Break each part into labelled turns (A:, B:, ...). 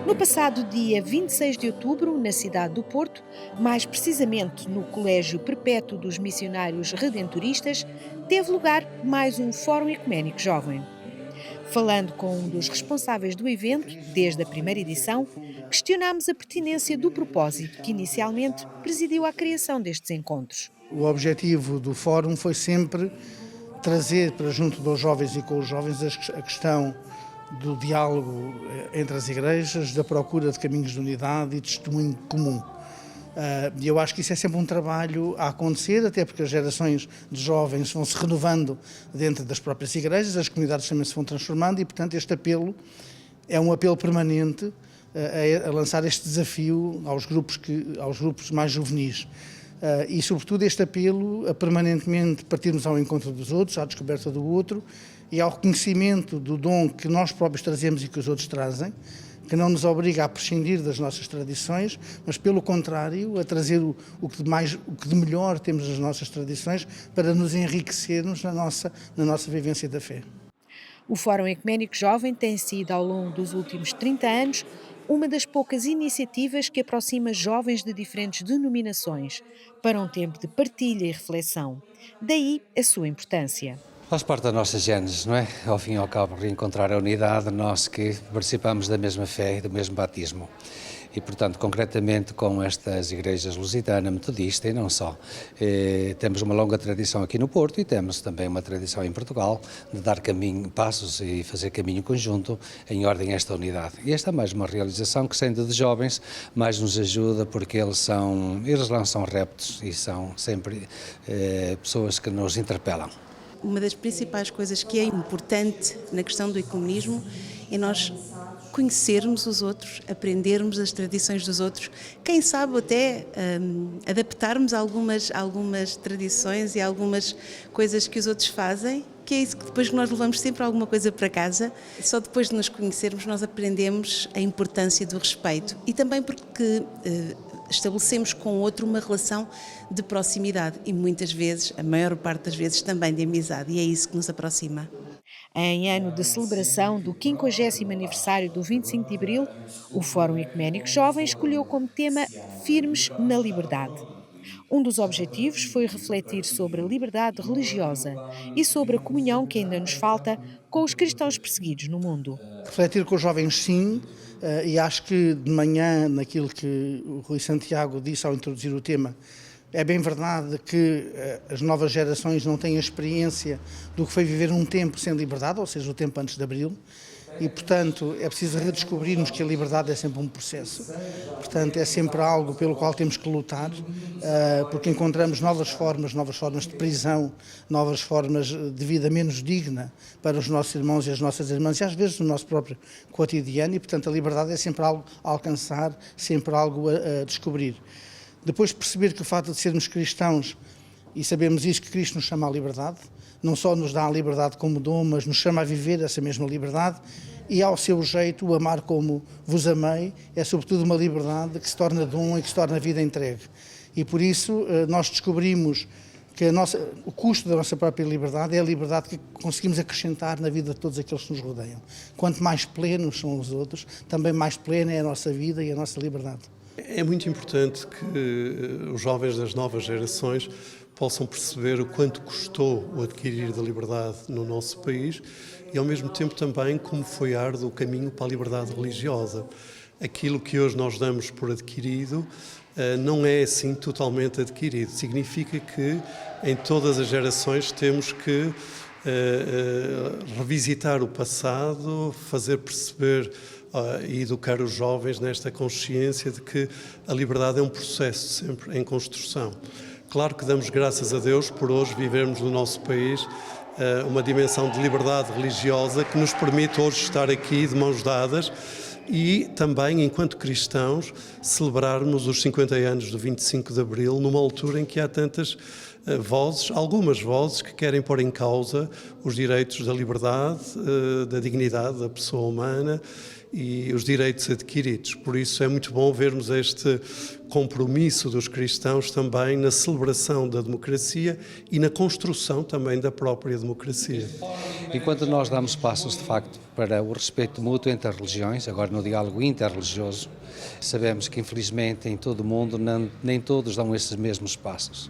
A: No passado dia 26 de outubro, na cidade do Porto, mais precisamente no Colégio Perpétuo dos Missionários Redentoristas, teve lugar mais um Fórum Ecuménico Jovem. Falando com um dos responsáveis do evento, desde a primeira edição, questionámos a pertinência do propósito que inicialmente presidiu à criação destes encontros.
B: O objetivo do fórum foi sempre trazer para junto dos jovens e com os jovens a questão do diálogo entre as igrejas, da procura de caminhos de unidade e de testemunho comum. E eu acho que isso é sempre um trabalho a acontecer, até porque as gerações de jovens vão se renovando dentro das próprias igrejas, as comunidades também se vão transformando e, portanto, este apelo é um apelo permanente a lançar este desafio aos grupos mais juvenis. E, sobretudo, este apelo a permanentemente partirmos ao encontro dos outros, à descoberta do outro e ao reconhecimento do dom que nós próprios trazemos e que os outros trazem, que não nos obriga a prescindir das nossas tradições, mas, pelo contrário, a trazer o que de melhor temos nas nossas tradições para nos enriquecermos na nossa vivência da fé.
A: O Fórum Ecuménico Jovem tem sido, ao longo dos últimos 30 anos, uma das poucas iniciativas que aproxima jovens de diferentes denominações para um tempo de partilha e reflexão. Daí a sua importância.
C: Faz parte da nossa gênese, não é? Ao fim e ao cabo, reencontrar a unidade, nós que participamos da mesma fé e do mesmo batismo. E, portanto, concretamente com estas igrejas lusitana, metodista e não só. Temos uma longa tradição aqui no Porto e temos também uma tradição em Portugal de dar passos e fazer caminho conjunto em ordem a esta unidade. E esta é mais uma realização que, sendo de jovens, mais nos ajuda porque eles lançam reptos e são sempre pessoas que nos interpelam.
D: Uma das principais coisas que é importante na questão do ecumenismo é nós conhecermos os outros, aprendermos as tradições dos outros, quem sabe até adaptarmos algumas tradições e algumas coisas que os outros fazem, que é isso que depois nós levamos sempre alguma coisa para casa. Só depois de nos conhecermos nós aprendemos a importância do respeito e também porque estabelecemos com o outro uma relação de proximidade e muitas vezes, a maior parte das vezes, também de amizade, e é isso que nos aproxima.
A: Em ano de celebração do 50º aniversário do 25 de Abril, o Fórum Ecuménico Jovem escolheu como tema Firmes na Liberdade. Um dos objetivos foi refletir sobre a liberdade religiosa e sobre a comunhão que ainda nos falta com os cristãos perseguidos no mundo.
B: Refletir com os jovens, sim, e acho que de manhã, naquilo que o Rui Santiago disse ao introduzir o tema, é bem verdade que as novas gerações não têm a experiência do que foi viver um tempo sem liberdade, ou seja, o tempo antes de Abril, e, portanto, é preciso redescobrirmos que a liberdade é sempre um processo. Portanto, é sempre algo pelo qual temos que lutar, porque encontramos novas formas de prisão, novas formas de vida menos digna para os nossos irmãos e as nossas irmãs, e às vezes no nosso próprio cotidiano, e, portanto, a liberdade é sempre algo a alcançar, sempre algo a descobrir. Depois de perceber que o fato de sermos cristãos, e sabemos isso, que Cristo nos chama à liberdade, não só nos dá a liberdade como dom, mas nos chama a viver essa mesma liberdade e, ao seu jeito, o amar como vos amei é, sobretudo, uma liberdade que se torna dom e que se torna vida entregue. E, por isso, nós descobrimos que o custo da nossa própria liberdade é a liberdade que conseguimos acrescentar na vida de todos aqueles que nos rodeiam. Quanto mais plenos são os outros, também mais plena é a nossa vida e a nossa liberdade.
E: É muito importante que os jovens das novas gerações possam perceber o quanto custou o adquirir da liberdade no nosso país e, ao mesmo tempo, também como foi árduo o caminho para a liberdade religiosa. Aquilo que hoje nós damos por adquirido não é assim totalmente adquirido. Significa que em todas as gerações temos que revisitar o passado, fazer perceber e educar os jovens nesta consciência de que a liberdade é um processo sempre em construção. Claro que damos graças a Deus por hoje vivermos no nosso país uma dimensão de liberdade religiosa que nos permite hoje estar aqui de mãos dadas e também, enquanto cristãos, celebrarmos os 50 anos do 25 de Abril numa altura em que há tantas vozes, algumas vozes que querem pôr em causa os direitos da liberdade, da dignidade da pessoa humana e os direitos adquiridos. Por isso é muito bom vermos este compromisso dos cristãos também na celebração da democracia e na construção também da própria democracia.
C: Enquanto nós damos passos, de facto, para o respeito mútuo entre as religiões, agora no diálogo interreligioso, sabemos que, infelizmente, em todo o mundo, nem todos dão esses mesmos passos.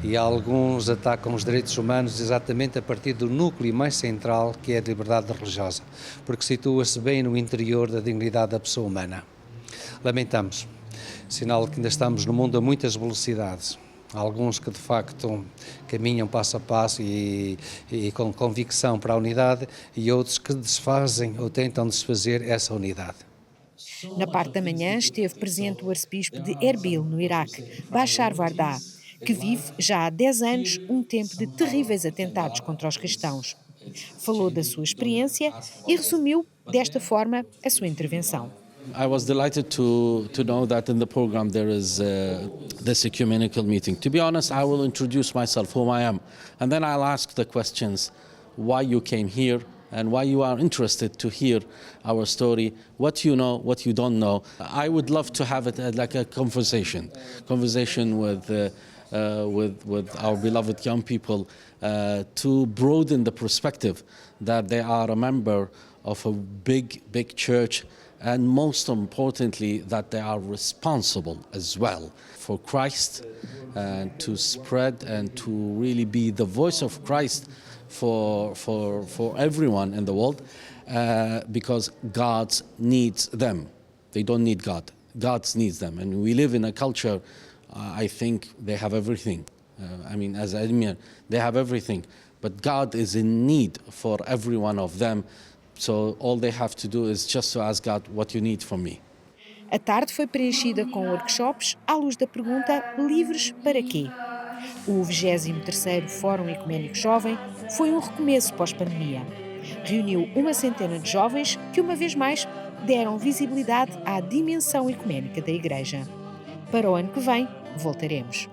C: E alguns atacam os direitos humanos exatamente a partir do núcleo mais central, que é a liberdade religiosa, porque situa-se bem no interior da dignidade da pessoa humana. Lamentamos, sinal que ainda estamos num mundo a muitas velocidades. Há alguns que de facto caminham passo a passo e com convicção para a unidade, e outros que desfazem ou tentam desfazer essa unidade.
A: Na parte da manhã esteve presente o arcebispo de Erbil, no Iraque, Bashar Wardah, que vive já há 10 anos um tempo de terríveis atentados contra os cristãos. Falou da sua experiência e resumiu desta forma a sua intervenção.
F: I was delighted to know that in the program there is this ecumenical meeting. To be honest, I will introduce myself, whom I am, and then I'll ask the questions, why you came here and why you are interested to hear our story, what you know, what you don't know. I would love to have it like a conversation with our beloved young people to broaden the perspective that they are a member of a big church, and most importantly that they are responsible as well for Christ, and to spread and to really be the voice of Christ for everyone in the world, because God needs them. They don't need God. God needs them, and we live in a culture. I think they have everything. As Admir, they have everything, but God is in need for every one of them. So all they have to do is just to ask God, what you need from me.
A: A tarde foi preenchida com workshops à luz da pergunta livres para quê? O 23º Fórum Ecuménico Jovem foi um recomeço pós-pandemia. Reuniu uma centena de jovens que, uma vez mais, deram visibilidade à dimensão ecuménica da Igreja. Para o ano que vem, voltaremos.